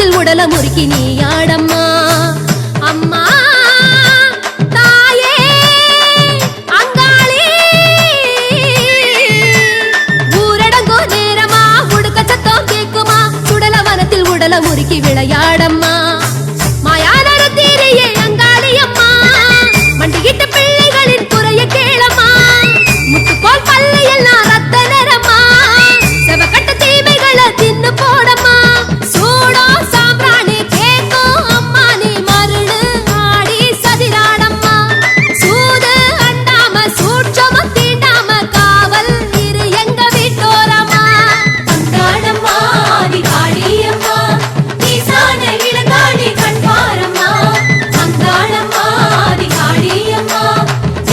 வனத்தில் உடல முறுக்கி நீ ஆடம்மா அம்மா தாயே அங்காளி ஊரடங்கோ நேரமா உடுக்க சத்தம் கேக்குமா சுடல வனத்தில் உடல முறுக்கி விளையாடம்மா மாயானர தீரையே அங்காளி அம்மா மண்டிகிட்ட பிள்ளைகளின் குறைய கேளம்மா முத்துப்போல் பல்லு எல்லாம் ரத்த நிறமா செவக்கட்ட தீமைகளை தின்னு போடம்மா சூடோ சாம்பிராணி கேக்கும் அம்மா நீ மருடு ஆடி சதிராடம்மா சூது அண்டாம சூட்சம தீண்டாம காவல் இரு எங்க வீட்டோரம்மா அங்காளம்மா ஆதிகாளியம்மா ஈசான இளங்காளி கண்பாரம்மா அங்காளம்மா ஆதிகாளியம்மா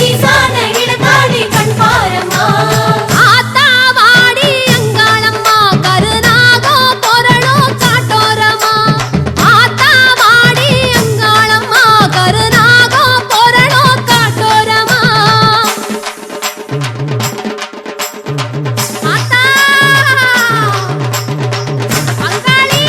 ஈசான இளங்காளி கண்பாரம்மா ஆத்தா வாடி அங்காளம்மா கருநாகோ பொறளோ காட்டோரம்மா ஆத்தா வாடி அங்காளம்மா கருநாகோ பொறளோ காட்டோரம்மா ஆத்தா அங்காளி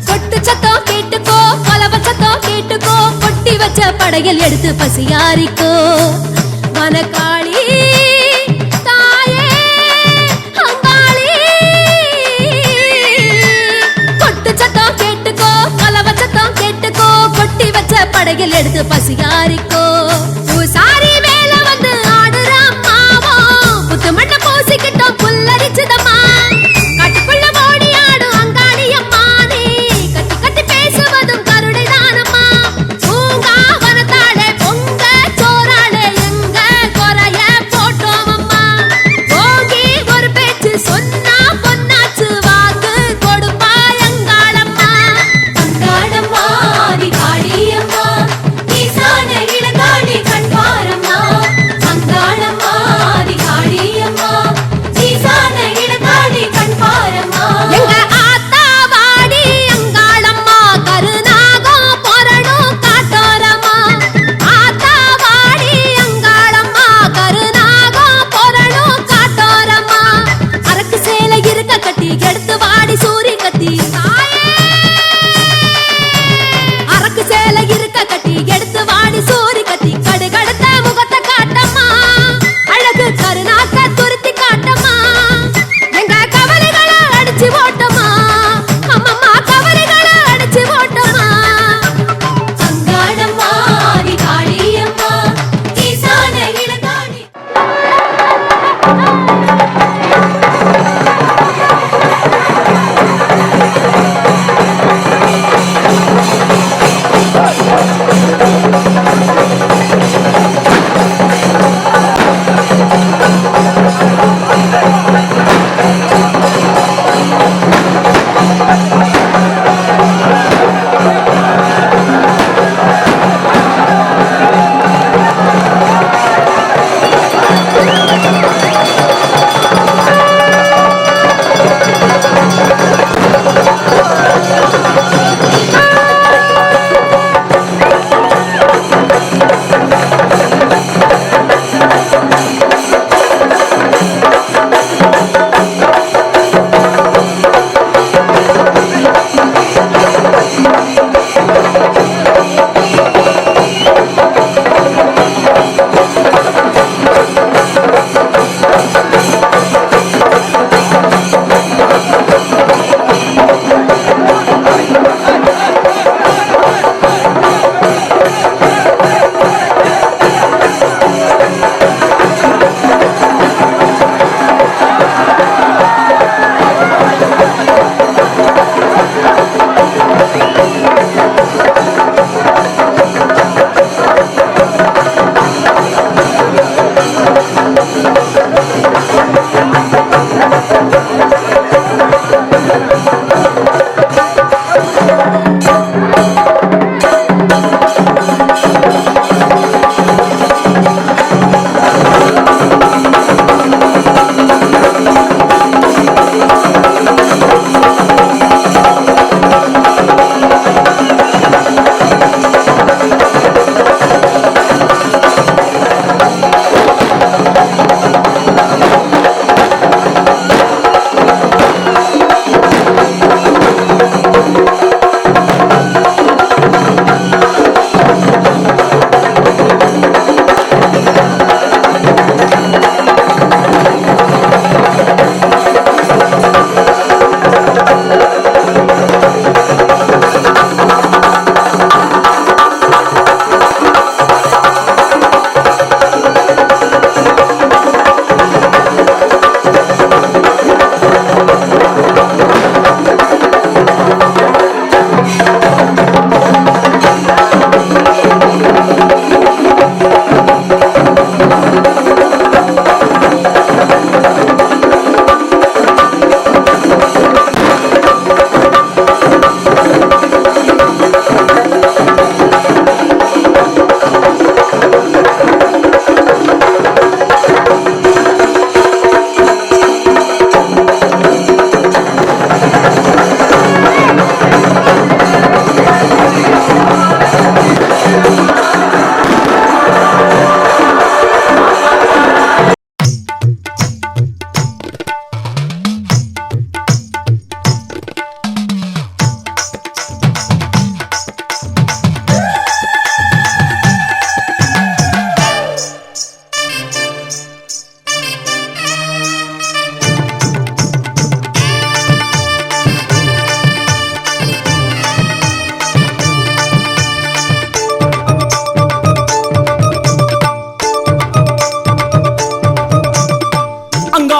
கொட்டு சத்தம் கேட்டுக்கோ பலவ சத்தம் கேட்டுக்கோ கொட்டி வச்ச படையல் எடுத்து பசியாரிக்கோ வனக்காளி தாயே அங்காளி கொட்டு சத்தம் கேட்டுக்கோ பலவ சத்தம் கேட்டுக்கோ கொட்டி வச்ச படையல் எடுத்து பசியாரிக்கோ பூசாரி மேல வந்து ஆடுற அம்மாவோ புத்து மண்ண பூசிக்கிட்டோம் புல்லரிச்சுதம்மா காட்டுக்குள்ள ஓடி ஆடும் அங்காளி அம்மா நீ கத்தி கத்தி பேசுவதும் கருடைதானம்மா பூங்கா வனத்தாளே பொங்க சோறாளே எங்க குறைய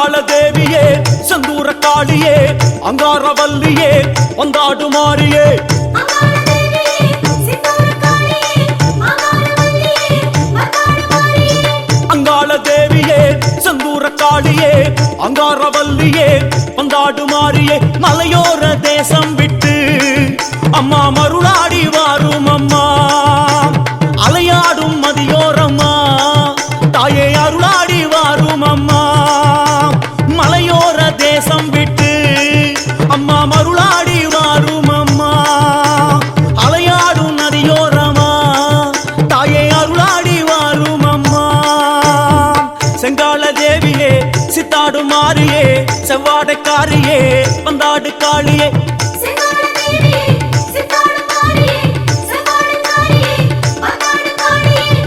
அங்காள தேவியே செந்தூர காளியே அங்காரவல்லியே வந்தாடு மாறியே அங்காள தேவியே செந்தூர காளியே அங்காரவல்லியே வந்தாடு மாறியே மலையோர தேசம் விட்டு அம்மா மருளாடி வாரும் அம்மா அலையாடும் மதியோரம்மா தாயே அருளாடி வாரும் அம்மா மலையோர தேசம் விட்டு அம்மா மருளாடி வாரும் அம்மா அலையாடும் நதியோரமா தாயே அருளாடி வாரும் அம்மா செங்கால தேவியே சித்தாடு மாறியே செவ்வாடைக்காரியே வந்தாடு காளியே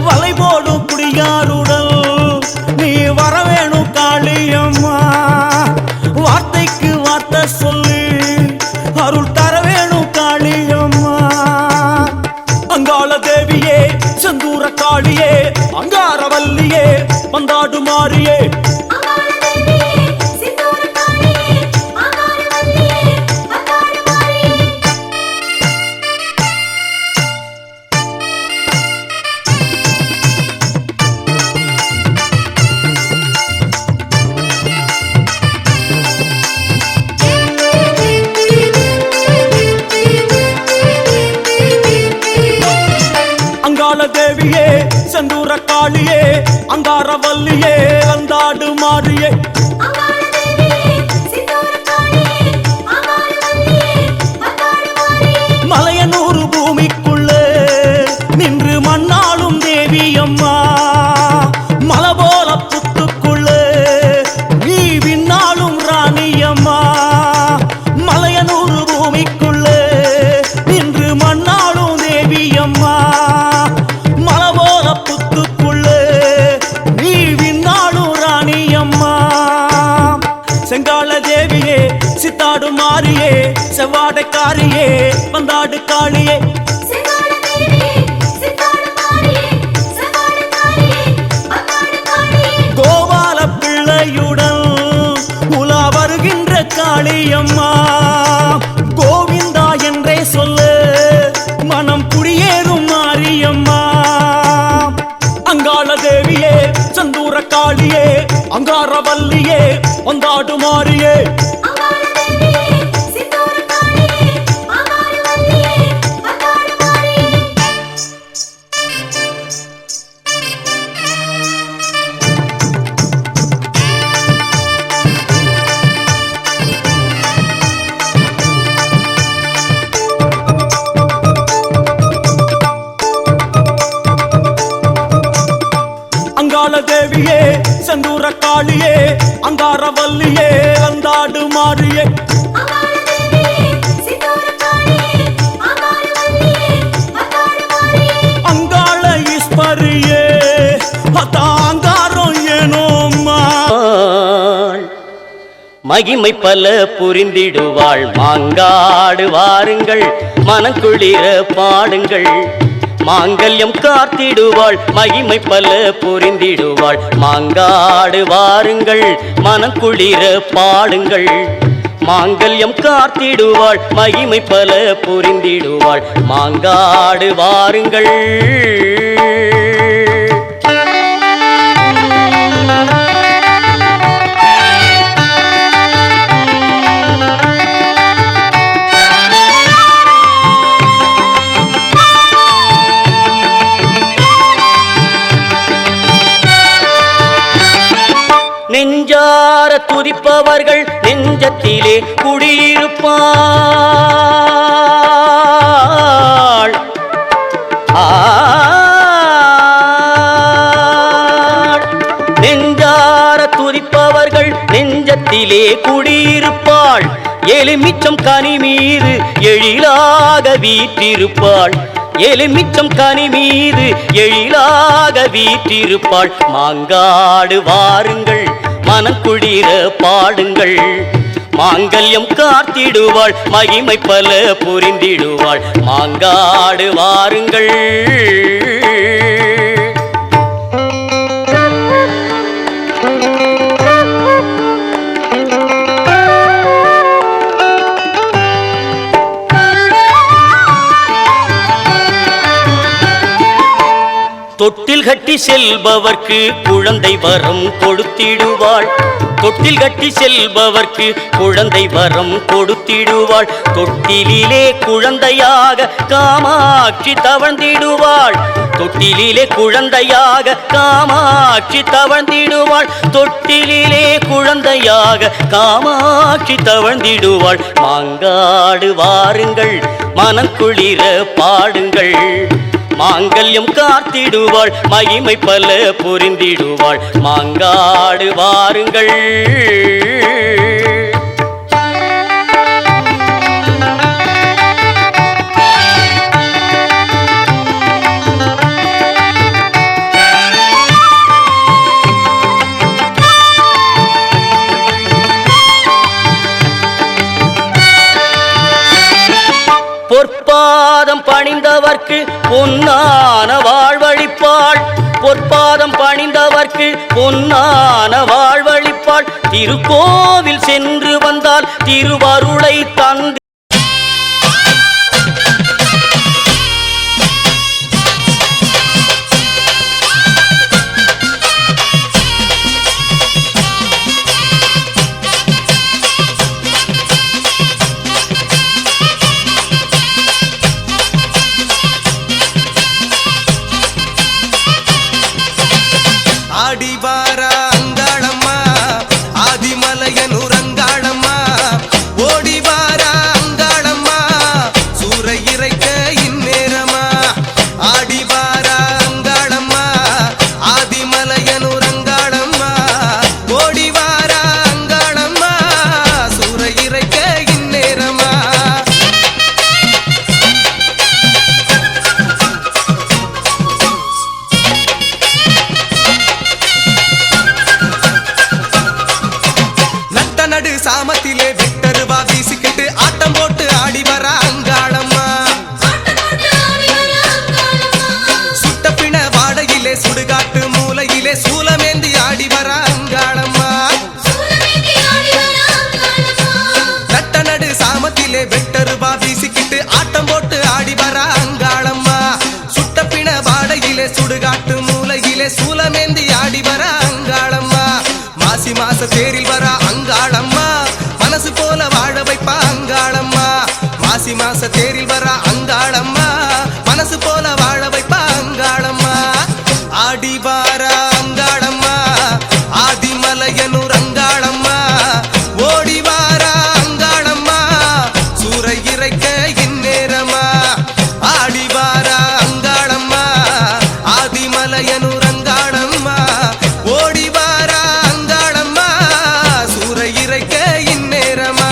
வளைபோடும் குடியாருடல் நீ வரவேணும் காளியம்மா வார்த்தைக்கு வார்த்தை சொல்லி அருள் தர வேணும் காளியம்மா அங்காள தேவியே செந்தூர காளியே அங்காரவல்லியே வந்தாடு மாறியே தேவியே செந்தூர காளியே அங்காரவல்லியே வந்தாடு மாறியே மலையனூறு பூமிக்குள்ளே நின்று மண்ணாளும் தேவி அம்மா மலை போல புத்துக்குள்ளே நீ விண்ணாளும் ராணி அம்மா மலையனூறு பூமிக்குள்ளே நின்று மண்ணாளும் தேவி அம்மா புத்துக்குள்ளே நீ விண்ணாளும் ராணி அம்மா செங்கால தேவியே சித்தாடு மாறியே செவ்வாடைக்காரியே வந்தாடு காளியே கோபால பிள்ளையுடன் உலா வருகின்ற காளியம்மா கோவிந்தா என்றே சொல்லு மனம் குடியேறும் மாரியம்மா அங்காள தேவியே செந்தூர காளியே அங்காரவல்லியே வந்தாடு மாறியே அங்காள தேவியே செந்தூர காளியே அங்காரவல்லியே வந்தாடு மாறியே அங்காள ஈஸ்வரியே அங்காரம் ஏனோம்மா மகிமை பல புரிந்திடுவாள் மாங்காடு வாருங்கள் மனக்குளிர பாடுங்கள் மாங்கல்யம் காத்திடுவாள் மகிமை பல புரிந்திடுவாள் மாங்காடு வாருங்கள் மனக்குளிர பாடுங்கள் மாங்கல்யம் காத்திடுவாள் மகிமை பல புரிந்திடுவாள் மாங்காடு வாருங்கள் நெஞ்சார துதிப்பவர்கள் நெஞ்சத்திலே குடியிருப்பாள் நெஞ்சார துதிப்பவர்கள் நெஞ்சத்திலே குடியிருப்பாள் எலுமிச்சம் கனி மீது எழிலாக வீற்றிருப்பாள் எலுமிச்சம் கனி மீது எழிலாக வீற்றிருப்பாள் மாங்காடு வாருங்கள் மனக்குளிர பாடுங்கள் மாங்கல்யம் காத்திடுவாள் மகிமை பல புரிந்திடுவாள் மாங்காடு வாருங்கள் தொட்டில் கட்டி செல்பவர்க்கு குழந்தை வரம் கொடுத்திடுவாள். தொட்டில் கட்டி செல்பவர்க்கு குழந்தை வரம் கொடுத்திடுவாள். தொட்டிலே குழந்தையாக காமாட்சி தவழ்ந்திடுவாள். தொட்டிலே குழந்தையாக காமாட்சி தவழ்ந்திடுவாள். தொட்டிலே குழந்தையாக காமாட்சி தவழ்ந்திடுவாள். மாங்காடு வாருங்கள், மனக்குளிர பாடுங்கள். மாங்கல்யம் காத்திடுவாள், மகிமை பல புரிந்திடுவாள். மாங்காடு வாருங்கள். பொற்பாதம் பணிந்தவர்க்கு பொன்னான வாழ்வழிப்பாள். பொற்பாதம் பணிந்தவர்க்கு பொன்னான வாழ்வழிப்பாள். திருக்கோவில் சென்று வந்தால் திருவருளை தந்து ஆடிவாரா அங்காளம்மா, ஆதிமலையனுரங்காளம்மா. ஓடிவாரா அங்காளம்மா, சூறை இறைக்க இந்நேரமா. ஆடிவாரா அங்காளம்மா, ஆதிமலையனுரங்காளம்மா. ஓடிவாரா அங்காளம்மா, சூறை இறைக்க இந்நேரமா. நடு சாமத்திலே விட்டருவா வீசிக்கிட்டு ஆட்டம் போட்டு ஆடி வர அங்காளம்மா. சுட்ட பிண வாடையிலே சுடுகாட்டு மூலையிலே சூலமேந்தி ஆடி வர அங்காளம்மா. நட்ட நடு சாமத்திலே விட்டருவா வீசிக்கிட்டு ஆட்டம் போட்டு ஆடி வர அங்காளம்மா. சுட்ட பிண வாடையிலே சுடுகாட்டு மூலையிலே சூலமேந்தி ஆடி வர அங்காளம்மா. மாசி மாச தேரில் வர அங்காளம்மா, மனசு போல வாழ வைப்பா அங்காளம்மா. மாசி மாச தேரில் வர அங்காளம்மா, மனசு போல வாழ வைப்பா அங்காளம்மா. ஆடி வார அங்காளம்மா, ஆதிமலையனூர் அங்காளம்மா. ஓடி வார அங்காளம்மா, சூறை இறைக்க இந்நேரமா. ஆடி வார அங்காளம்மா, ஆதிமலையனூர் அங்காளம்மா. ஓடி வார அங்காளம்மா, சூறை இறைக்க இந்நேரமா.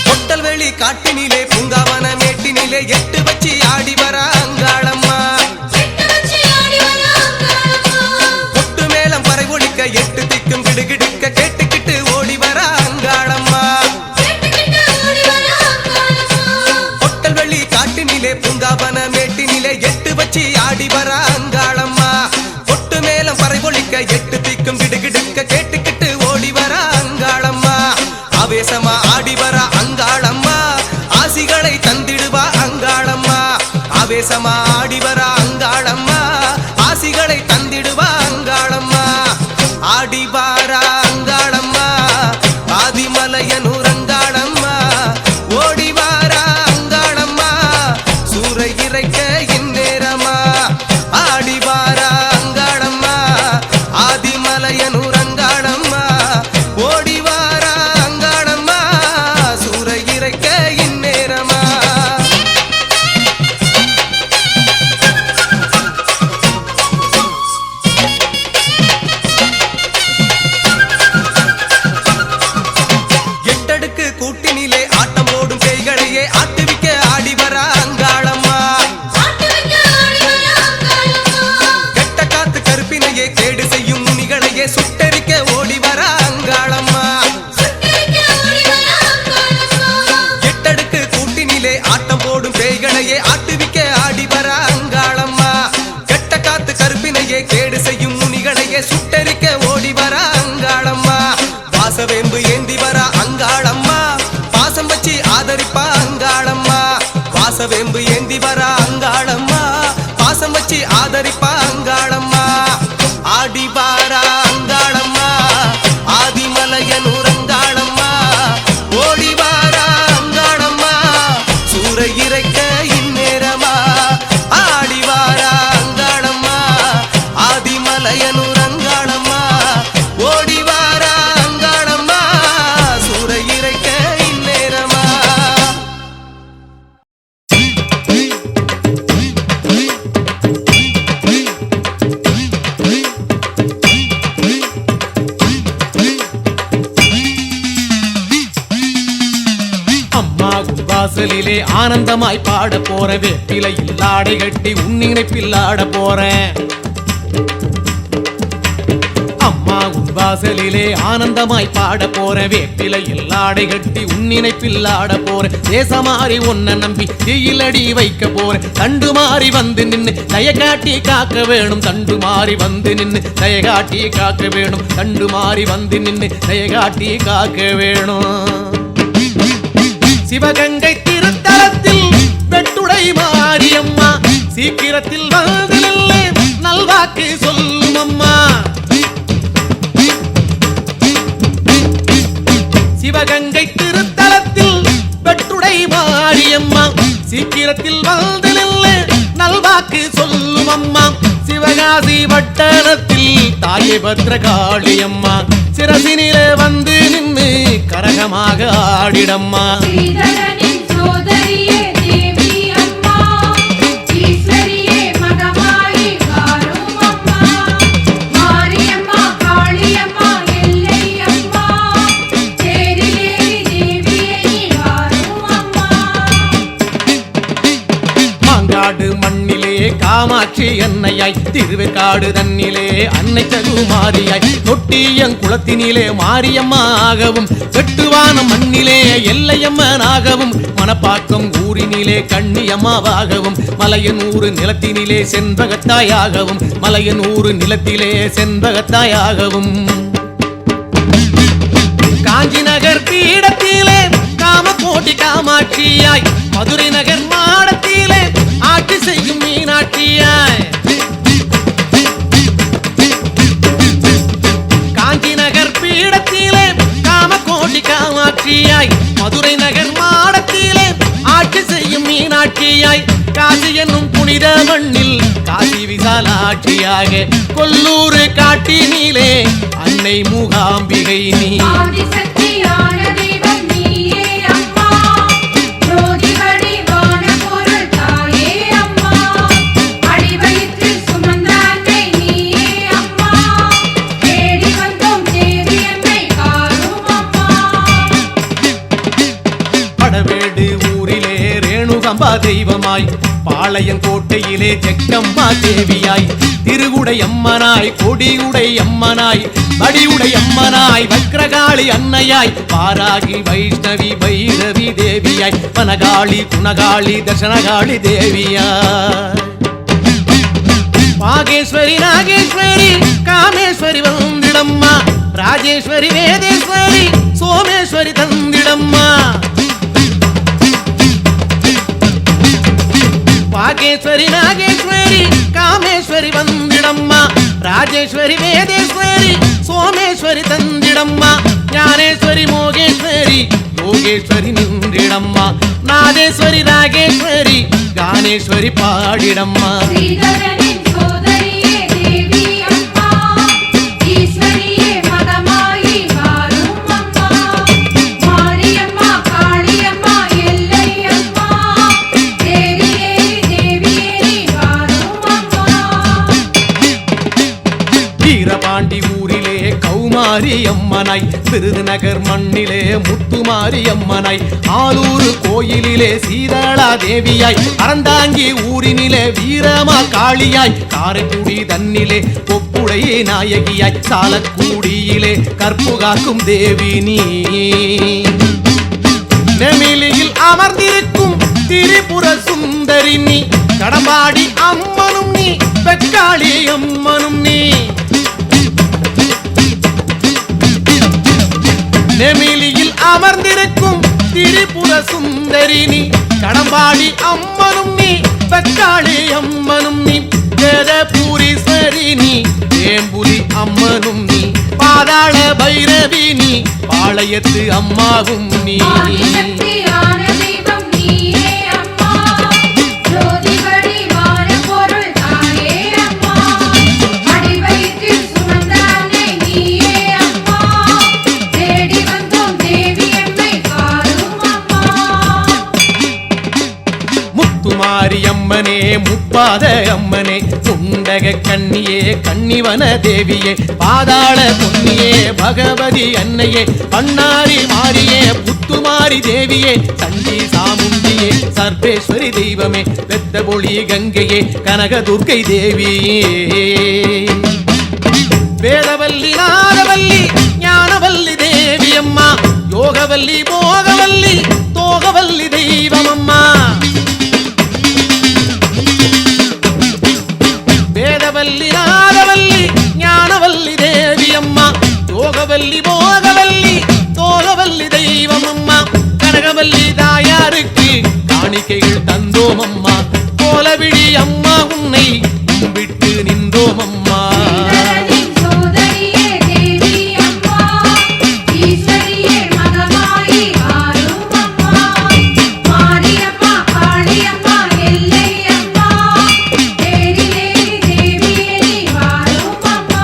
பொட்டல்வெளி காட்டினிலே பூங்காவன மேட்டினிலே எட்டு வச்சு ஆடி வர அங்காளம்மா. கொட்டு மேளம் பறை ஒழிக்க எட்டு திக்கும் கிடுகிடுக்க கேட்டுக்கிட்டு ஓடி வர அங்காளம்மா. பொட்டல்வெளி காட்டினிலே பூங்காவன மேட்டினிலே எட்டு வச்சு ஆடி வர அங்காளம்மா. கொட்டு மேளம் பறை ஒழிக்க எட்டு திக்கும் கிடுகிடுக்க கேட்டுக்கிட்டு ஓடி வர அங்காளம்மா. ஆவேசமா ஆடி வர அங்காளம்மா, ஆசிகளை தந்திடுவா அங்காளம்மா. ஆவேசமா ஆடி வர அங்காளம்மா, ஆசிகளை தந்திடுவா அங்காளம்மா. ஆடி வார அங்காளம்மா, ஆதிமலையனூர் அங்காளம்மா. ஓடி வார அங்காளம்மா, சூறை இறைக்க இந்நேரமா. ஆடி வார அங்காளம்மா, ஆதிமலையனூர் அங்காளம்மா. ஓடி வார அங்காளம்மா, சூறை இறைக்க இந்நேரமா. வாசவேம்பு ஏந்தி வர அங்காளம்மா பாசம் வச்சு ஆதரிப்பா அங்காளம்மா வாசவேம்பு ஏந்தி வர அங்காளம்மா பாசம் வச்சு ஆதரிப்பா அங்காளம்மா ஆடி வாரா அங்காளம்மா ஆதிமலையனூர் அங்காளம்மா ஓடி வாரா அங்காளம்மா சூறை இறைக்க இந்நேரமா ஆடி வாரா அங்காளம்மா ஆதிமலையனூர் அங்காளம்மா ஓடி வாரா அங்காளம்மா சூறை இறைக்க இந்நேரமா வாசலிலே ஆனந்தமாய் பாட போற வேப்பிலையில் ஆடை கட்டி உன் நினைப்பில் ஆட போறேன் அம்மா உன் வாசலிலே ஆனந்தமாய் பாட போற வேப்பிலையில் ஆடை கட்டி உன் நினைப்பில் ஆட போற தேசமாறி உன்னை நம்பி தீயிலடி வைக்க போற தண்டு மாறி வந்து நின்னு தய காட்டி காக்க வேணும் தண்டு மாறி வந்து நின்னு தய காட்டி காக்க வேணும் தண்டு மாறி வந்து நின்னு தய காட்டி காக்க வேணும் சிவகங்கை திருத்தலத்தில் வெட்டுடை மாரியம்மா சீக்கிரத்தில் வந்து நில்லு நல்வாக்கு சொல்லும் அம்மா சிவகங்கை திருத்தலத்தில் வெட்டுடை மாரியம்மா சீக்கிரத்தில் வந்து நில்லு நல்வாக்கு சொல்லும் அம்மா சிவகாசி பட்டணத்தில் தாயே பத்ரகாளியம்மா சிரசினிலே வந்து நின்று கரகமாக ஆடிடம்மா ஸ்ரீதரனின் சோதரியே தேவி அம்மா ஈஸ்வரியே மகமாயி காரும் அம்மா மாரியம்மா காளியம்மா எல்லை அம்மா தேரிலேறி தேவியே நீ வாரும் அம்மா மாங்காடு மண்ணிலே காமாட்சி அன்னையாய் திருவேற்காடு தன்னிலே அன்னை சகுமாரியாய் தொட்டியங்குளத்தினிலே மாரியம்மாகவும் வெட்டுவான மண்ணிலே எல்லையம்மனாகவும் மணப்பாக்கம் ஊரினிலே கண்ணியம்மாவாகவும் மலையனூறு நிலத்தினிலே செண்பகத்தாயாகவும் மலையனூறு நிலத்திலே செண்பகத்தாயாகவும் காஞ்சி நகர் பீடத்திலே காமகோட்டி காமாட்சியாய் மதுரை நகர் மாடத்திலே ஆட்சி செய்யும் மீனாட்சியாய் காஞ்சி நகர் பீடத்திலே காமகோட்டி காமாட்சியாய் மதுரை நகர் மாடத்திலே ஆட்சி செய்யும் மீனாட்சியாய் காசி என்னும் புனித மண்ணில் காசி விசாலாட்சியாக கொல்லூர் காட்டினிலே அன்னை மூகாம்பிகை நீ ஆதிசக்தியான தெய்வம் நீயே அம்மா ஜோதி வடிவான பொருள் தாயே அம்மா அடிவயிற்றில் சுமந்த அன்னை நீயே அம்மா தேடி வந்தோம் தேவி அன்னை காரும் அம்மா படவேடு ஊரிலே ரேணுகம்பா தெய்வமாய் பாளையங்கோட்டையிலே ஜெக்கம்மா தேவியாய் திருகுடை அம்மனாய் கொடியுடை அம்மனாய் வடிவுடை அம்மனாய் வக்ரகாளி அன்னையாய் பாராகி வைஷ்ணவி பைரவி தேவியாய் வனகாளி குணகாளி தர்சனகாளி தேவியாய் பாகேஸ்வரி நாகேஸ்வரி காமேஸ்வரி வந்திடம்மா ராஜேஸ்வரி வேதேஸ்வரி சோமேஸ்வரி தந்திடம்மா பாகேஸ்வரி நாகேஸ்வரி காமேஸ்வரி வந்திடம்மா ராஜேஸ்வரி வேதேஸ்வரி சோமேஸ்வரி தந்திடம்மா ஞானேஸ்வரி மோகேஸ்வரி யோகேஸ்வரி நின்றிடம்மா நாதேஸ்வரி ராகேஸ்வரி கானேஸ்வரி பாடிடம்மா ஸ்ரீதரனின் சோதரியே தேவி அம்மா ஈஸ்வரியே மகமாயி காரும் அம்மா மாரியம்மா காளியம்மா எல்லை அம்மா தேரிலேறி தேவியே நீ வாரும் அம்மா வீரபாண்டி ஊரிலே கௌமாரி அம்மனாய் விருதுநகர் மண்ணிலே முத்துமாரி அம்மனாய் ஆலூர் கோயிலிலே சீதளா தேவியாய் அறந்தாங்கி ஊரினிலே வீரமா காளியாய் காரைக்குடி தன்னிலே கொப்புடை நாயகியாய் சாலக்குடியிலே கற்புகாக்கும் தேவி நீ நெமிலியில் அமர்ந்திருக்கும் திரிபுர சுந்தரி நீ கடம்பாடி அம்மனும் நீ பெக்காளி அம்மனும் நீ நெமிலியில் அமர்ந்திருக்கும் திரிபுர சுந்தரி நீ, கடம்பாடி அம்மனும் நீ, தக்காளி அம்மனும் நீ, ஜெகபூரீஸ்வரி நீ, வேம்புலி அம்மனும் நீ, பாதாள பைரவி நீ, பாளையத்து அம்மாவும் நீ. ஆதிசக்தியான தெய்வம் நீயே அம்மா, ஜோதி வடிவான பொருள் தாயே அம்மா, அடிவயிற்றில் சுமந்த அன்னை நீயே அம்மா, தேடி வந்தோம் தேவி எம்மை காரும் அம்மா. முத்துமாரி அம்மனே, முப்பாத அம்மனே, சுண்டக கண்ணியே, கன்னிவன தேவியே, பாதாள பொன்னியே, பகவதி அன்னையே, பண்ணாரி மாரியே, புத்துமாரி தேவியே, சண்டி சாமுண்டியே, சர்வேஸ்வரி தெய்வமே, வெத்தபொழி கங்கையே, கனகதுர்க்கை தேவியே. வேதவல்லி நாதவல்லி ஞானவல்லி தேவி அம்மா, யோகவல்லி போகவல்லி தோகவல்லி தெய்வம் அம்மா. வேதவல்லி நாதவல்லி ஞானவல்லி தேவி அம்மா, யோகவல்லி போகவல்லி தோகவல்லி தெய்வம் அம்மா. கனகவல்லி தாயாருக்கு காணிக்கைகள் தந்தோம் அம்மா, கோலவிழி அம்மா உன்னை கும்பிட்டு நின்றோம் அம்மா. இந்திரனின் சோதரியே தேவி அம்மா, ஈஸ்வரியே மகமாயி வாரும் அம்மா, மாரியம்மா காளியம்மா எல்லை அம்மா, தேடி தேடி தேவியே நீ வாரும் அம்மா.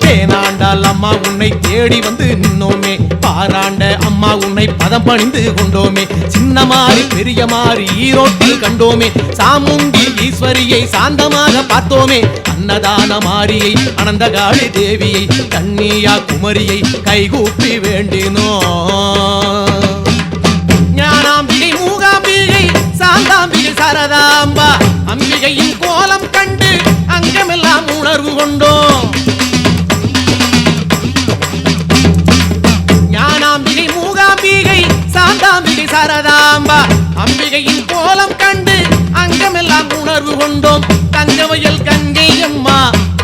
தேனாண்டால் அம்மா உன்னை தேடி வந்து நின்னோமே, பாராண்ட அம்மா உன்னை பதம் பணிந்து கொண்டோமே, சின்னமாரி பெரியமாரி ஈரோட்டில் கண்டோமே, சாமுண்டி ஈஸ்வரியை சாந்தமாக பார்த்தோமே, அன்னதான மாரியை அனந்தகாளி தேவியை கன்னியா குமரியை கைகூப்பி வேண்டினோ. ஞானாம்பிகை மூகாம்பிகை சாந்தாம்பிகை சரதாம்பா, அம்பிகையின் கோலம் கண்டு அங்கமெல்லாம் உணர்வு கொண்டோம். ஞானாம்பிகை மூகாம்பிகை சாந்தாம்பிகை சரதாம்பா, அம்பிகையின் கோலம் கண்டு அங்கமெல்லாம் உணர்வு கொண்டோம். தங்கவயல் கங்கை அம்மா,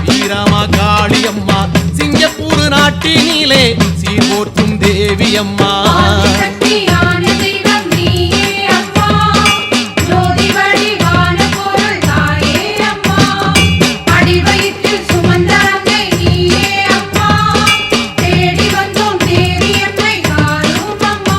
வீரமா காளி அம்மா, சிங்கப்பூர் நாட்டினிலே சீர்போற்றும் தேவி அம்மா. ஆதிசக்தியான தெய்வம் நீயே அம்மா, ஜோதி வடிவான பொருள் தாயே அம்மா, அடிவயிற்றில் சுமந்த அன்னை நீயே அம்மா, தேடி வந்தோம் தேவி எம்மை காரும் அம்மா.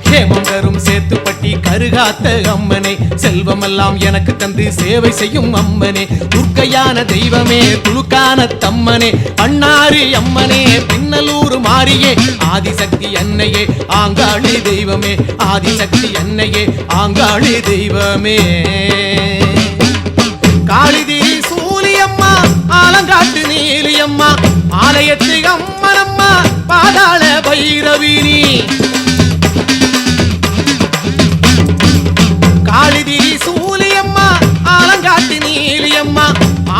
ஹேமம் தரும் சேத்துப்பட்டி கருகாத்த அம்மனே, செல்வமெல்லாம் எனக்கு தந்து சேவை செய்யும் அம்மனே, துர்க்கையான தெய்வமே, துளுக்கான தம்மனே, பண்ணாரி அம்மனே, பின்னலூர் மாரியே, ஆதிசக்தி அன்னையே, ஆங்காளி தெய்வமே, ஆதிசக்தி அன்னையே, ஆங்காளி தெய்வமே. காளிதி சூலியம்மா, ஆலங்காட்டு நீலியம்மா, ஆலயத்து அம்மனம்மா, பாதாள பைரவினி. காளிதி சூலியம்மா, ஆலங்காட்டு நீலியம்மா,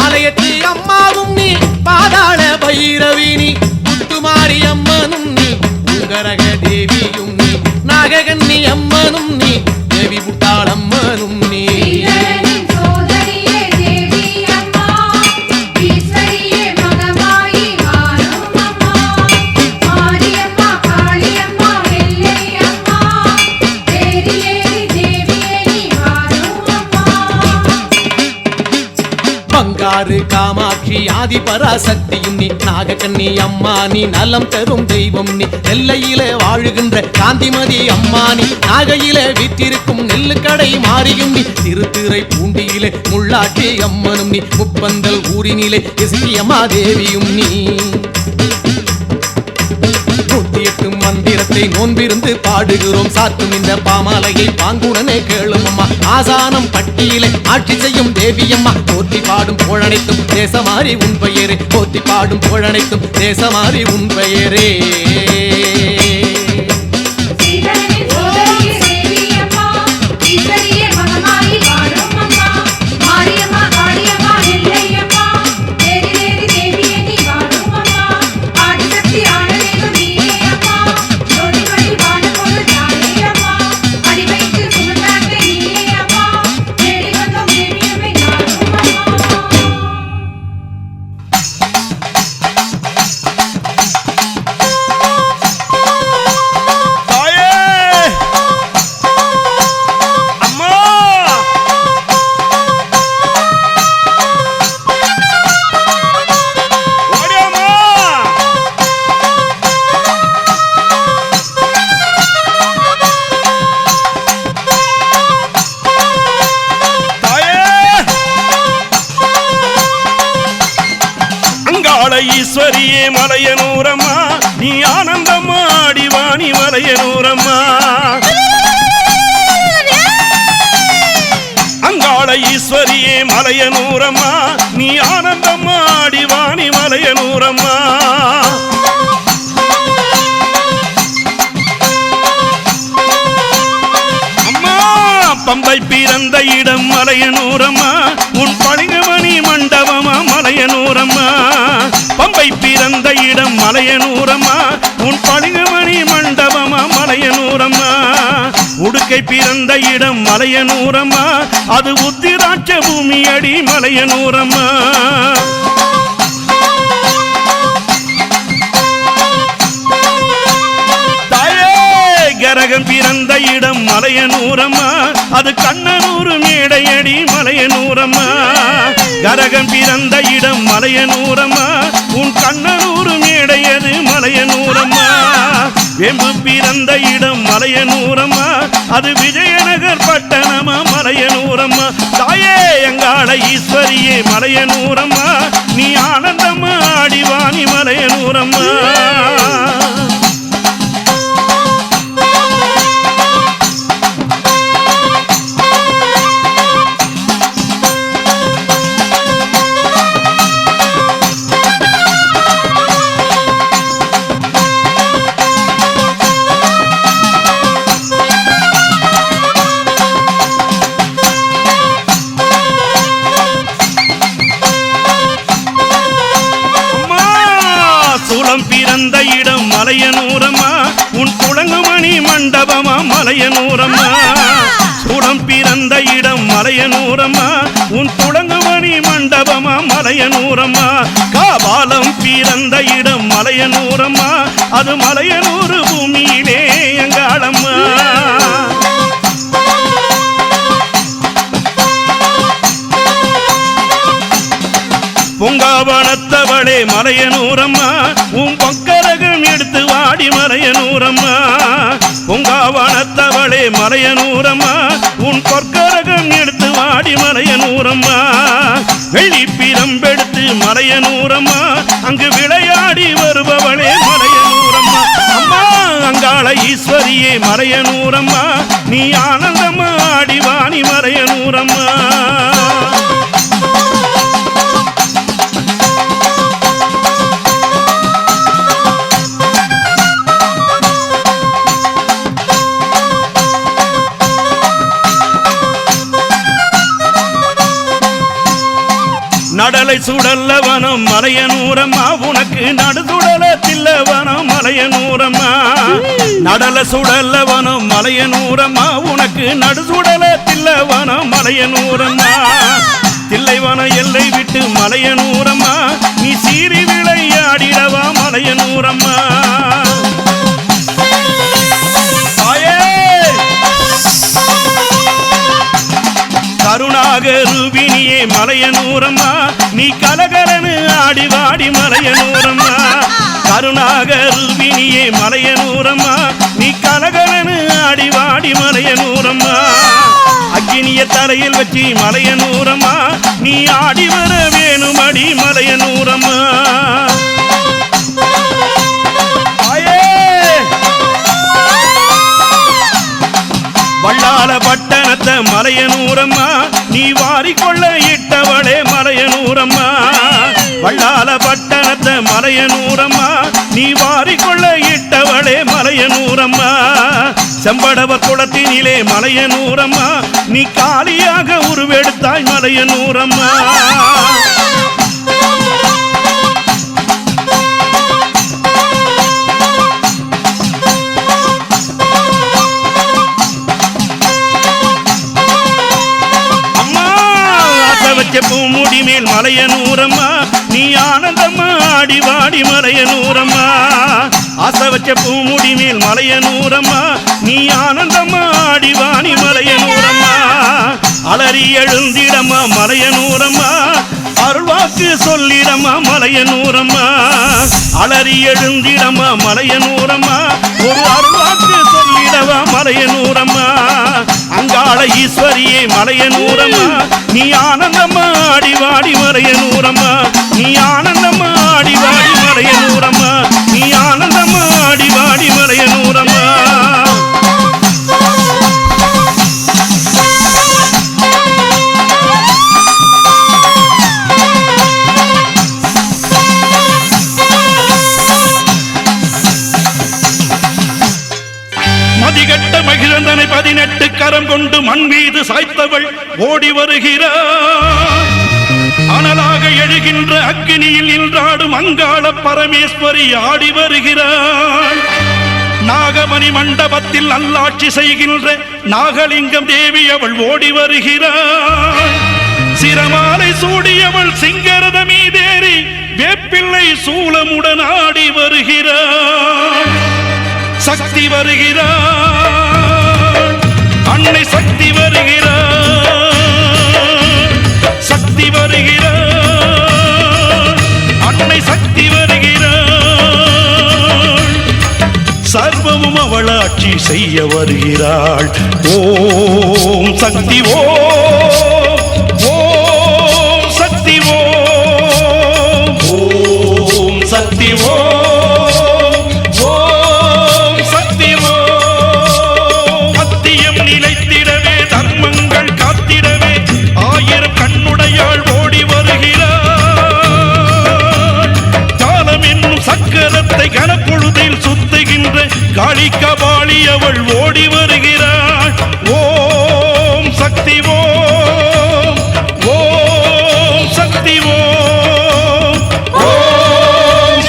ஆலயத்து அம்மாவும் நீ, பாதாள பைரவினி. முத்துமாரி அம்மனும் நீ, உங்கரக தேவியும் நீ, நாககன்னி அம்மனும் நீ, தேவி புட்டாள் அம்மனும் நீ. இந்திரனின் சோதரியே தேவி அம்மா, ஈஸ்வரியே மகமாயி வாரும் அம்மா, மாரியம்மா காளியம்மா எல்லை அம்மா, தேடி தேடி தேவியே நீ வாரும் அம்மா. பங்காரு காமாட்சி ஆதி பராசக்தியும் நீ, நாகக்கண்ணி அம்மா நீ, நலம் தரும் தெய்வம் நீ, நெல்லையிலே வாழுகின்ற காந்திமதி அம்மா நீ, நாகையிலே வீற்றிருக்கும் நெல்லுக்கடை மாறியும் நீ, திருத்துறை பூண்டியிலே முள்ளாட்டி அம்மனும் நீ, முப்பந்தல் ஊரினிலே இசக்கியம்மா தேவியும் நீ. 108 மந்திரத்தை நோன்பிருந்து பாடுகிறோம், சாத்தும் இந்த பாமாலையை பாங்குடனே கேளும் அம்மா. ஆசானம் பட்டியிலே ஆட்சி செய்யும் தேவியம்மா, போற்றி பாடும் புகழனைத்தும் தேசமாரி உன் பெயரே, போற்றி பாடும் புகழனைத்தும் தேசமாரி உன் பெயரே. இந்திரனின் சோதரியே தேவி அம்மா, ஈஸ்வரியே மகமாயி வாரும் அம்மா, மாரியம்மா காளியம்மா எல்லை அம்மா, தேடி தேடி தேவியே நீ வாரும் அம்மா, ஆதிசக்தியான தெய்வம் நீயே அம்மா, ஜோதி வடிவான பொருள் தாயே அம்மா, அடிவயிற்றில் சுமந்த அன்னை நீயே அம்மா, தேடி வந்தோம் தேவி எம்மை காரும் அம்மா. ஈஸ்வரியே மலையனூரம்மா நீ ஆனந்தம்மா ஆடிவாணி மலையனூரம்மா அங்காள ஈஸ்வரியே மலையனூரம்மா நீ ஆனந்தம்மா ஆடிவாணி மலையனூரம்மா பம்பை பிறந்த இடம் மலையனூரம்மா உன் பளிங்குமணி மண்டபமா மலையனூரம்மா பம்பை பிறந்த இடம் மலையனூரம்மா உன் பளிங்குமணி மண்டபமா மலையனூரம்மா உடுக்கை பிறந்த இடம் மலையனூரம்மா அது உத்திராட்ச பூமி அடி மலையனூரம்மா கரகம் பிறந்த இடம் மலையனூரம்மா அது கண்ணனூர் மேடையடி மலையனூரம்மா கரகம் பிறந்த இடம் மலையனூரம்மா உன் கண்ணனூர் மேடையது மலையனூரம்மா வெம்பு பிறந்த இடம் மலையனூரம்மா அது விஜயநகர் பட்டணமா மலையனூரம்மா தாயே அங்காள ஈஸ்வரியே மலையனூரம்மா நீ ஆனந்தம்மா ஆடிவாணி மலையனூரம்மா பிறந்த இடம் மலையனூரம்மா உன் குளங்குமணி மண்டபமா மலையனூரம்மா சூடம் பிறந்த இடம் மலையனூரம்மா உன் குளங்குமணி மண்டபமா மலையனூரம்மா காபாலம் பிறந்த இடம் மலையனூரம்மா அது மலையனூர் பூமியிலே எங்காளம்மா பொங்காவனத்தவளே மலையனூரம்மா உன் பொக்கரகம் எடுத்து வாடி மலையனூரம்மா பொங்காவனத்தவளே மலையனூரம்மா உன் பொற்கரகம் எடுத்து வாடி மலையனூரம்மா வெள்ளி பிரம்பெடுத்து மலையனூரம்மா அங்கு விளையாடி வருபவளே மலையனூரம்மா அம்மா அங்காள ஈஸ்வரியே மலையனூரம்மா நீ ஆனந்தம்மா ஆடிவாணி மலையனூரம்மா நடலை சுடல்லவனம் மலையனூரம்மா உனக்கு நடுசுடல தில்லவனம் மலையனூரம்மா நடல சுடல்லவனம் மலையனூரம்மா உனக்கு நடுசுடல தில்லவனம் மலையனூரம்மா தில்லைவன எல்லை விட்டு மலையனூரம்மா நீ சீறி விளையாடிடவா மலையனூரம்மா கருணாக ரூபினியே மலையனூரம்மா நீ கலகலனு ஆடிவாடி மலையனூரம்மா கருணாக ரூபினியே மலையனூரம்மா நீ கலகலனு ஆடிவாடி மலையனூரம்மா அக்கினிய தலையில் வச்சு மலையனூரம்மா நீ ஆடி வர வேணுமடி மலையனூரம்மா வள்ளால பட்டணத்த மலையனூரம்மா நீ வாரிக்கொள்ள இட்டவளே மலையனூரம்மா வள்ளால பட்டணத்த மலையனூரம்மா நீ வாரிக்கொள்ள இட்டவளே மலையனூரம்மா செம்படவர் குளத்தினிலே மலையனூரம்மா நீ காலியாக உருவெடுத்தாய் மலையனூரம்மா பூமுடி மேல் மலையனூரம்மா நீ ஆனந்தம்மா ஆடிவாடி மலையனூரம்மா ஆசை வச்ச பூமுடி மேல் மலையனூரம்மா நீ ஆனந்தம்மா ஆடிவாடி மலையனூரம்மா அலறி எழுந்திடம்மா மலையனூரம்மா அருள்வாக்கு சொல்லிடம்மா மலையனூரம்மா அலறி எழுந்திடம்மா மலையனூரம்மா ஒரு அருள்வாக்கு சொல்லிடவா மலையனூரம்மா அங்காள ஈஸ்வரியே மலையனூரம்மா நீ ஆனந்தம்மா ஆடிவாடி மலையனூரம்மா நீ ஆனந்தமா ஆடி வாடி மலையனூரம்மா நீ ஆனந்தமா ஆடி வாடி மலையனூரம்மா மதிகட்ட மகிழந்தனை 18 கரம் கொண்டு மண் மீது சாய்த்தவள் ஓடி வருகிறாள் அனலாக எழுகின்ற அக்கினியில் நின்றாடும் அங்காள பரமேஸ்வரி ஆடி வருகிறாள் நாகமணி மண்டபத்தில் நல்லாட்சி செய்கின்ற நாகலிங்கம் தேவி அவள் ஓடி வருகிறாள் சிரமாலை சூடியவள் சிங்கரத மீதேறி வேப்பிள்ளை சூலமுடன் ஆடி வருகிறாள் சக்தி வருகிறாள் அன்னை சக்தி வருகிறாள் சக்தி வருகிறாள் அன்னை சக்தி வருகிறாள் சர்வமும் அவளாட்சி செய்ய வருகிறாள் ஓம் சக்தி ஓம் சக்தி ஓம் சக்தி நிலைத்திடவே தர்மங்கள் காத்திடவே ஆயிரம் கண்ணுடையாள் ஓடி வருகிறாள் காலம் என்னும் சக்கரத்தை கனப்பொழுதில் சுத்துகின்ற காளி கபாலி அவள் ஓடி வருகிறாள் ஓம் சக்தி ஓம் சக்தி ஓம்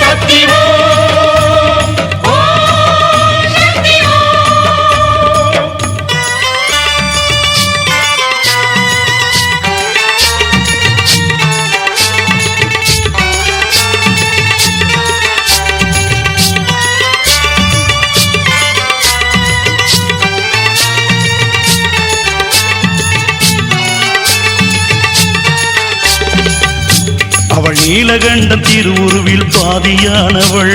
சக்தி அவள் நீலகண்டம் திருவுருவில் பாதியானவள்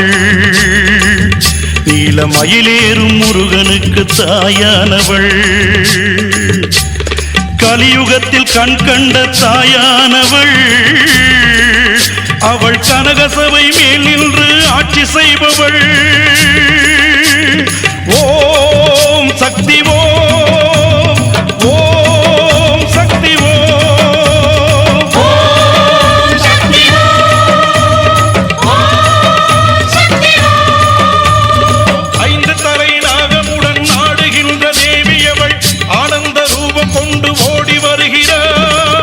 நீலமயிலேறும் முருகனுக்கு தாயானவள் கலியுகத்தில் கண் கண்ட தாயானவள் அவள் கனகசபை மேல் நின்று ஆட்சி செய்பவள் ஓம் சக்தி ஓம் சக்தி ஐந்து தலை நாகமுடன் நாடுகின்ற தேவியவள் ஆனந்த ரூபம் கொண்டு ஓடி வருகிறாள்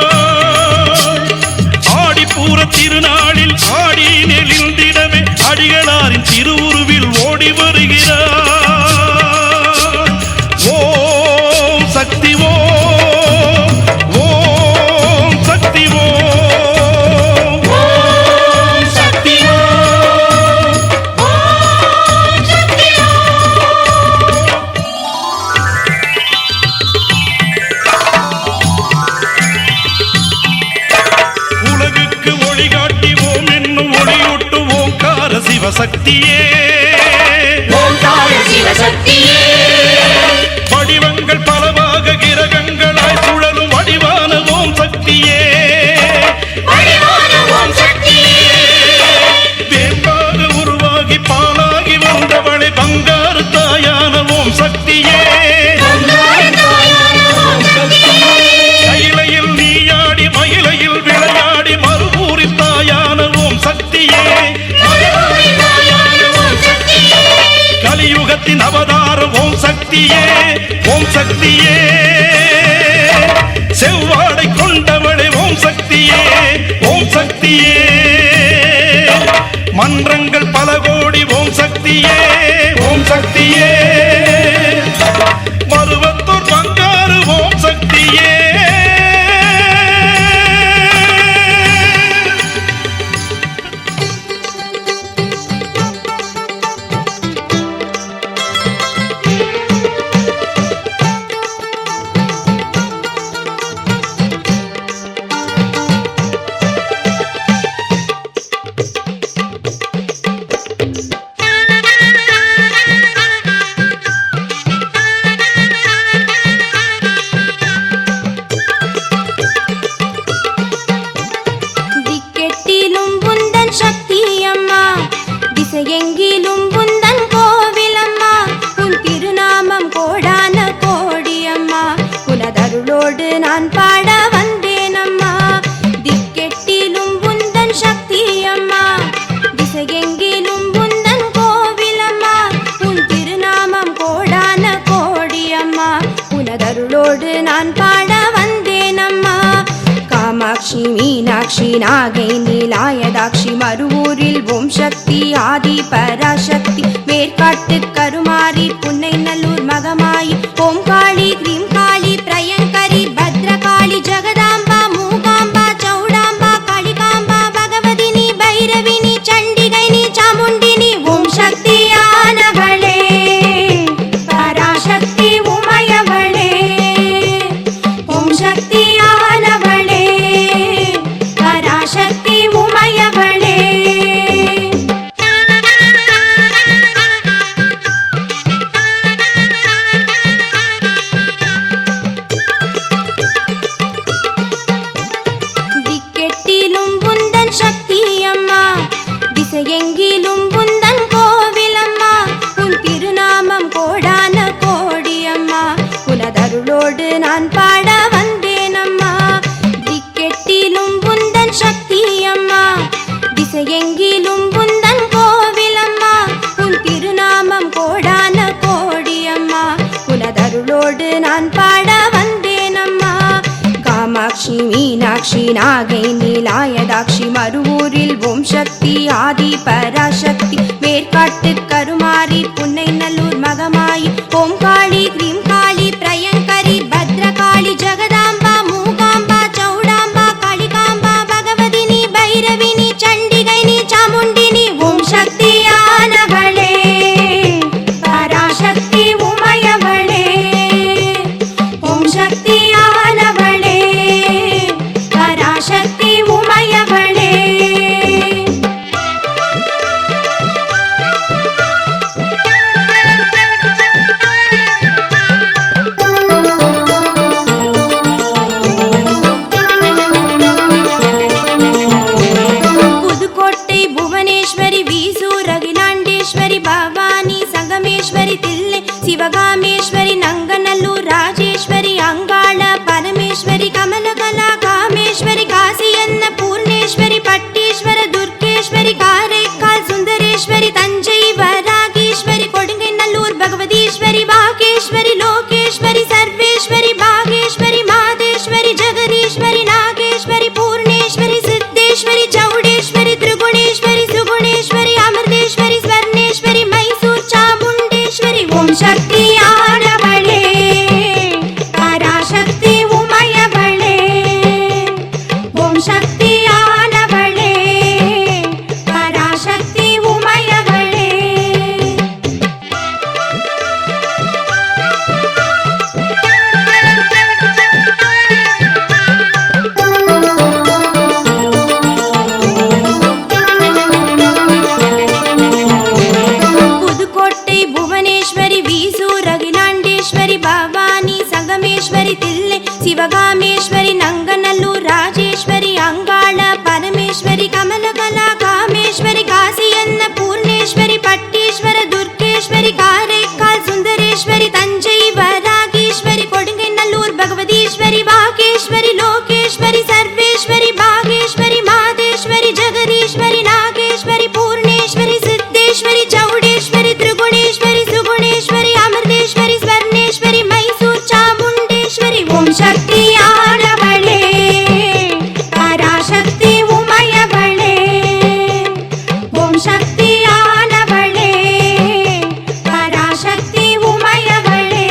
ஆடிப்பூர திருநாளில் ஆடி நெளிந்திடவே அடிகளாரின் திருவுருவில் ஓடி வருகிறாள் ஓம் சக்தி ஓம் சக்தி உலகுக்கு ஒளி காட்டி ஓம் என்னும் ஒளியூட்டுவோம் கார சிவசக்தியே வடிவங்கள் பலவாக கிரகங்களாய் சுழலும் வடிவான ஓம் சக்தியே வேம்பாக உருவாகி பாலாகி வந்தவளை பங்காரு தாயான ஓம் சக்தியே கையிலையில் நீயாடி மயிலையில் விளையாடி மறுபூரி தாயான ஓம் சக்தியே கலியுகத்தின் அவதாரம் ஓம் சக்தியே செவ்வாடை கொண்டவளே ஓம் சக்தியே மன்றங்கள் பல கோடி ஓம் சக்தியே மருவத்தூர் பங்காரு ஓம் சக்தியே நான் பாட வந்தேன் அம்மா. திக்கெட்டிலும் உந்தன் சக்தி அம்மா, திசையெங்கிலும் உந்தன் கோவில் அம்மா. உன் திருநாமம் கோடான கோடி அம்மா, உனதருளோடு நான் பாட வந்தேன் அம்மா. காமாட்சி மீனாட்சி நாகை நீலாயதாட்சி மறுவூரில் ஓம் சக்தி ஆதி பராசக்தி மேற்காட்டு கருமாரி புன்னை நல்லூர் மகமாயி ஓம் காளி கிரீம் காளி பிரயங்கரி பத்ரகாளி ஜெகதாம்பா மூகாம்பா சௌடாம்பா காளிகாம்பா பகவதினி பைரவினி சண்டிகைனி சாமுண்டினி ஓம் சக்தியானவளே பராசக்தி உமையவளே ஓம் சக்தியானவளே பராசக்தி உமையவளே. திக்கெட்டிலும் உந்தன் சக்தி அம்மா, திசையெங்கிலும் உந்தன் கோவில் அம்மா. உன் திருநாமம் கோடான கோடி அம்மா, உனதருளோடு நான் பாட வந்தேன் அம்மா. திக்கெட்டிலும் உந்தன் சக்தி அம்மா, திசையெங்கிலும் உந்தன் கோவில் அம்மா. உன் திருநாமம் கோடான கோடி அம்மா, உனதருளோடு நான் பாட வந்தேன் அம்மா. காமாட்சி மீனாட்சி நாகை நீலாயதாட்சி மறுவூரில் ஓம் சக்தி ஆதி பராசக்தி மேற்காட்டு கருமாரி புன்னை நல்லூர் மகமாயி ஓம் காளி கிரீம் காளி பிரயங்கரி பத்ரகாளி ஜெகதாம்பா மூகாம்பா சௌடாம்பா காளிகாம்பா பகவதினி பைரவினி சண்டிகைனி சாமுண்டினி ஓம் சக்தியானவளே பராசக்தி உமையவளே ஓம் சக்தியானவளே பராசக்தி உமையவளே. புதுக்கோட்டை புவனேஸ்வரி வீசூர் அகிலாண்டேஸ்வரி பவானி சங்கமேஸ்வரி தில்லை சிவகாமேஸ்வரி நங்கநல்லூர் ராஜேஸ்வரி அங்காள பரமேஸ்வரி கமலகலா காமேஸ்வரி காசி அன்ன பூர்ணேஸ்வரி பட்டேஸ்வர துர்கேஸ்வரி காரைக்கால் சுந்தரேஸ்வரி தஞ்சை வராகேஸ்வரி கொடுங்கை நல்லூர் பகவதீஸ்வரி பாகேஸ்வரி லோகேஸ்வரி சர்வேஸ்வரி பாகேஸ்வரி மாதேஸ்வரி ஜெகதீஸ்வரி நாகேஸ்வரி பூர்ணேஸ்வரி சித்தேஸ்வரி சௌடேஸ்வரி திரிகுணேஸ்வரி சுகுணேஸ்வரி அமிர்தேஸ்வரி ஸ்வர்ணேஸ்வரி மைசூர் சாமுண்டேஸ்வரி ஓம் சக்தியானவளே பராசக்தி உமையவளே ஓம் சக்தியானவளே பராசக்தி உமையவளே. புதுக்கோட்டை புவனேஸ்வரி வீசூர் அகிலாண்டேஸ்வரி பவானி சங்கமேஸ்வரி தில்லை சிவகாமேஸ்வரி நங்கநல்லூர் ராஜேஸ்வரி அங்காள பரமேஸ்வரி கமலகலா காமேஸ்வரி காசி அன்ன பூர்ணேஸ்வரி பட்டேஸ்வர துர்கேஸ்வரி காரைக்கால் சுந்தரேஸ்வரி தஞ்சை வராகேஸ்வரி கொடுங்கை நல்லூர் பகவதீஸ்வரி பாகேஸ்வரி லோகேஸ்வரி சர்வேஸ்வரி பாகேஸ்வரி மாதேஸ்வரி ஜெகதீஸ்வரி நாகேஸ்வரி பூர்ணேஸ்வரி சித்தேஸ்வரி சௌடேஸ்வரி திரிகுணேஸ்வரி சுகுணேஸ்வரி அமிர்தேஸ்வரி ஸ்வர்ணேஸ்வரி மைசூர் சாமுண்டேஸ்வரி ஓம் சக்தியானவளே பராசக்தி உமையவளே ஓம் சக்தியானவளே பராசக்தி உமையவளே.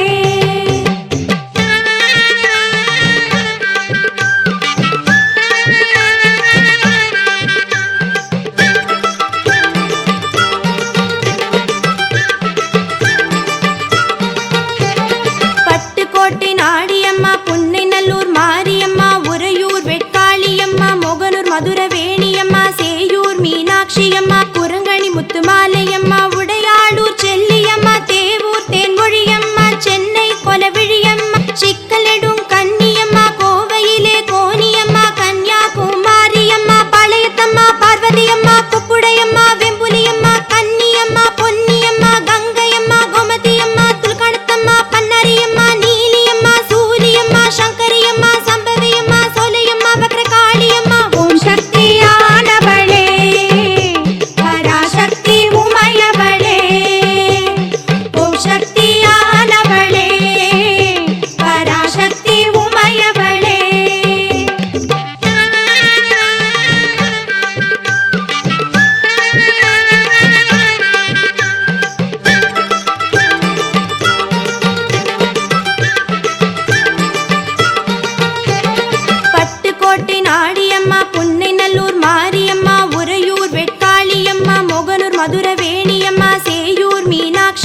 பட்டுக்கோட்டை நாடியம்மா புன்னை நல்லூர்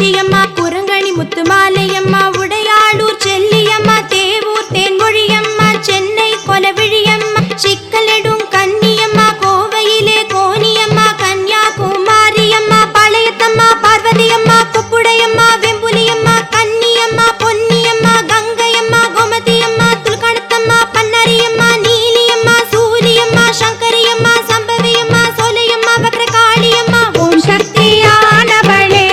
மீனாட்சியம்மா குரங்கணி முத்துமாலையம்மா உடையாளூர் செல்லியம்மா தேவூர் தேன்மொழியம்மா சென்னை கொலவிழியம்மா சிக்கலெடும் கன்னியம்மா கோவையிலே கோனியம்மா கன்னியாகுமாரியம்மா பாளையத்தம்மா பார்வதியம்மா கொப்புடையம்மா வெம்புலியம்மா கன்னியம்மா பொன்னியம்மா கங்கையம்மா கோமதியம்மா துல்கணத்தம்மா பன்னரியம்மா நீலியம்மா சூரியம்மா சங்கரியம்மா சம்பவியம்மா சோலையம்மா பத்ரகாளியம்மா ஓம் சக்தியானவளே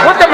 ஊத்து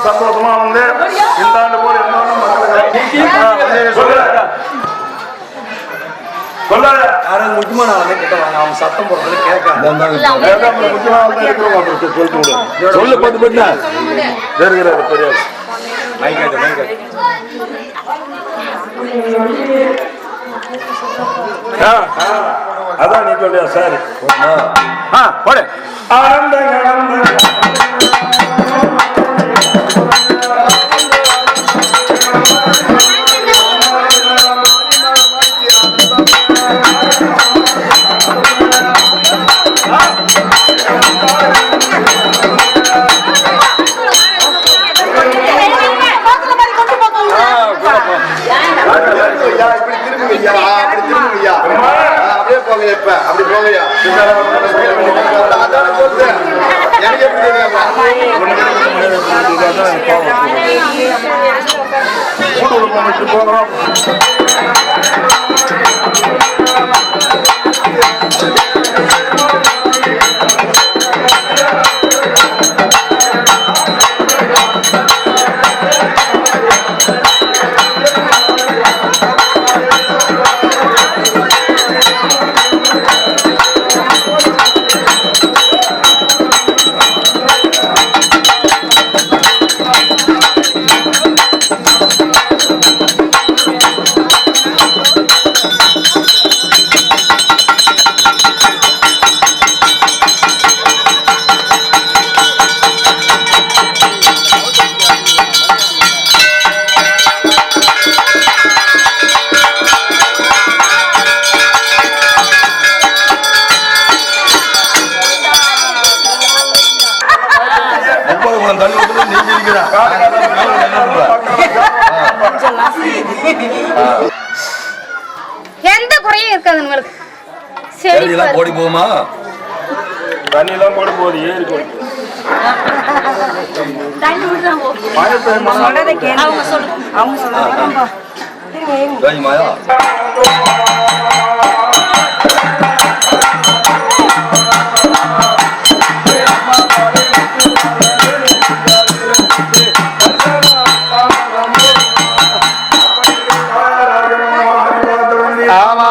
சந்தோஷமா வந்து இந்த ஆண்டு போல என்ன சத்தம் போடுறது சொல்லு பத்து பெரிய அதான் நீ சொல்லியா சரி போடு ஆனந்த அப்படியே போங்க இப்ப அப்படி போங்கய்யா எனக்கு எப்படி போகிறோம் எந்த குறையும் இருக்காது உங்களுக்கு. செடியெல்லாம் ஓடி போகுமா? தண்ணியெல்லாம் போடி போகுது ஏறி போகுது. மாயா ஆமா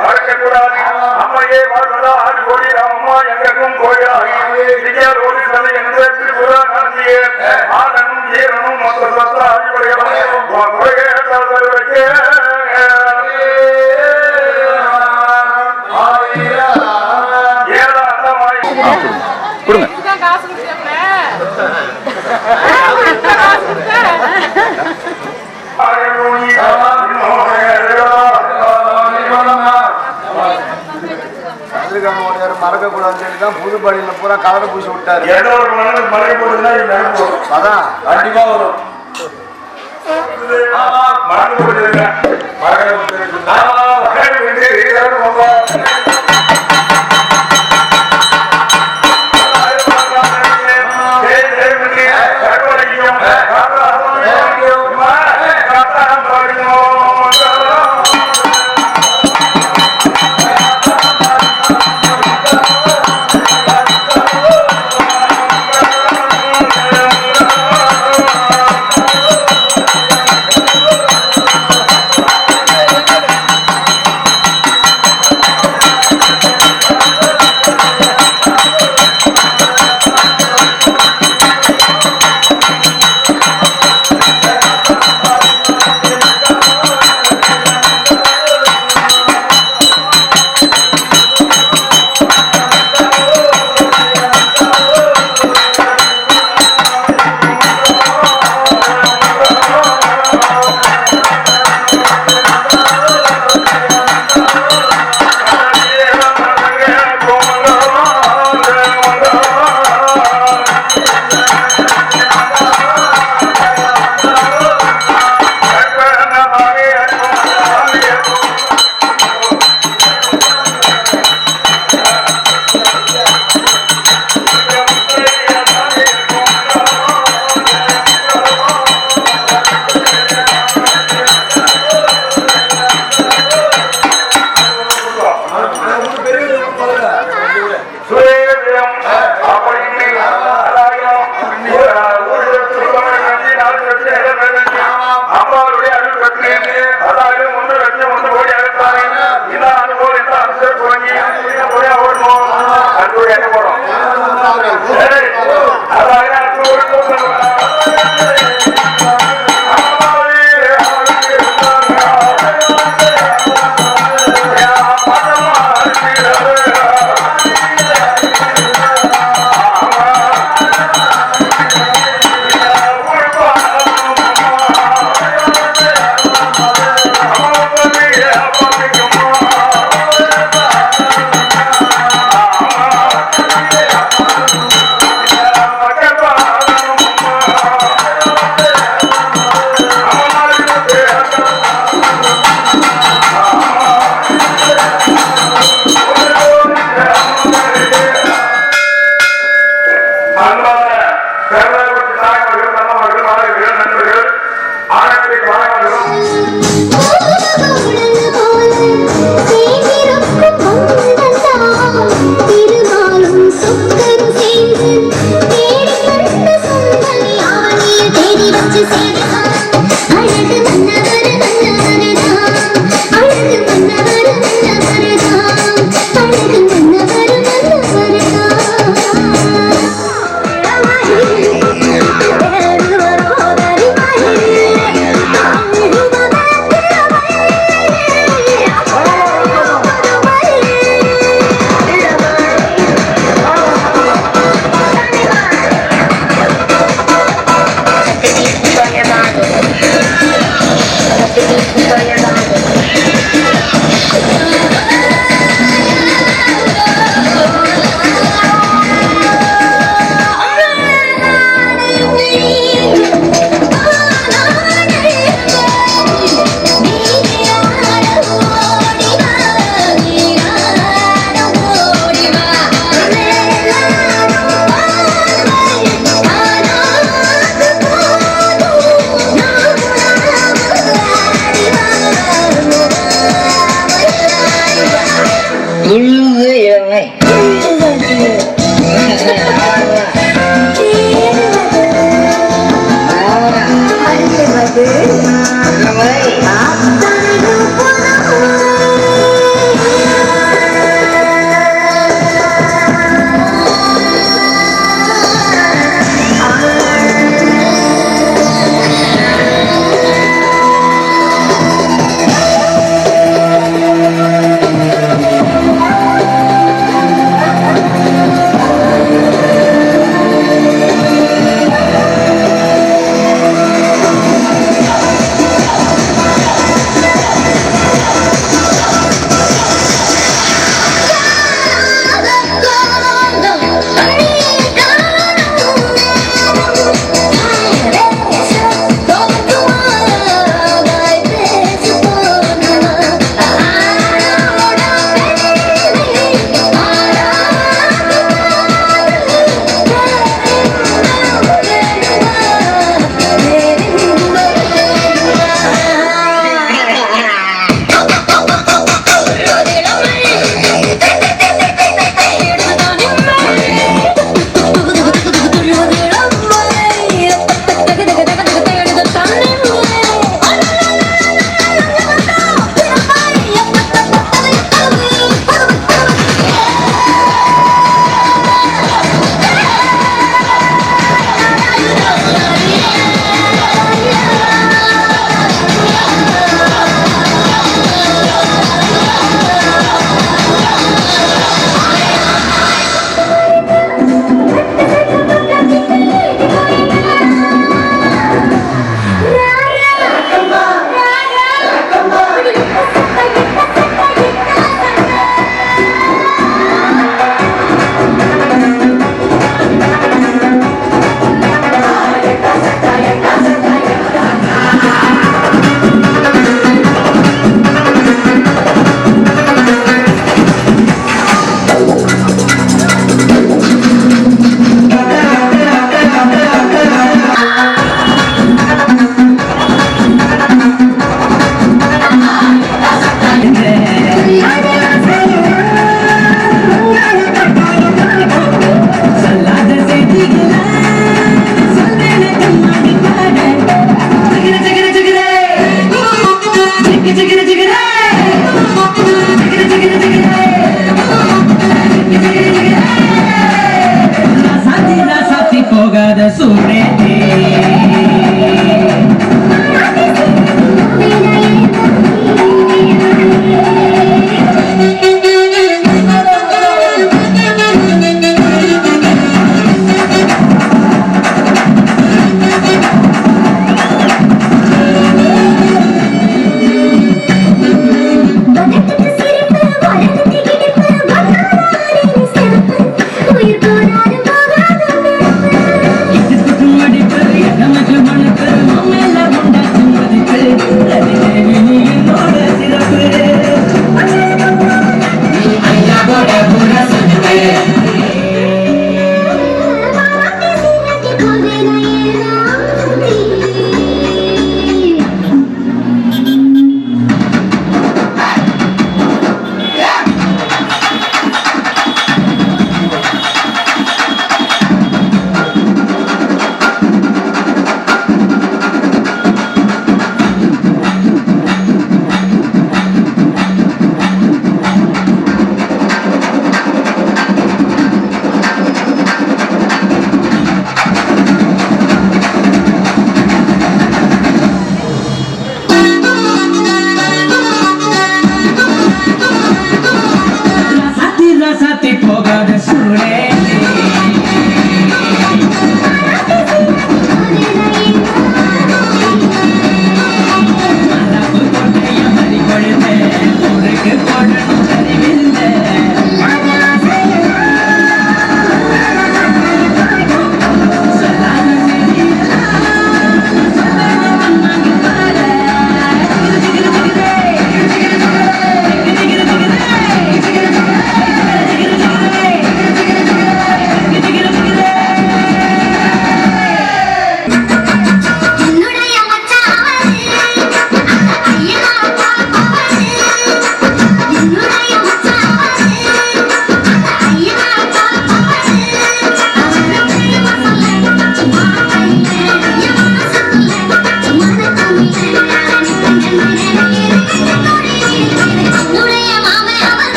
மறக்கக்கூடாது. அம்மா அம்மையே வாழ்வதா கோடி அம்மா எங்களுக்கும் கோயிலாகி விஜயோடு சதை என்ற திருபுர நடத்திய ஆதனும் ஈரனும் மற்ற சத்த அடிப்படைகளும் கொடுங்க மறக்க கூடாதுன்னு புதுப்படியில பூரா கலரை பூசி விட்டாரு. ஏதோ ஒரு மழை போடுதுன்னா அதான் கண்டிப்பா வரும். மறக்க போடுங்க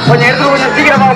கொஞ்சம் எடுத்து கொஞ்சம் சீக்கிரமா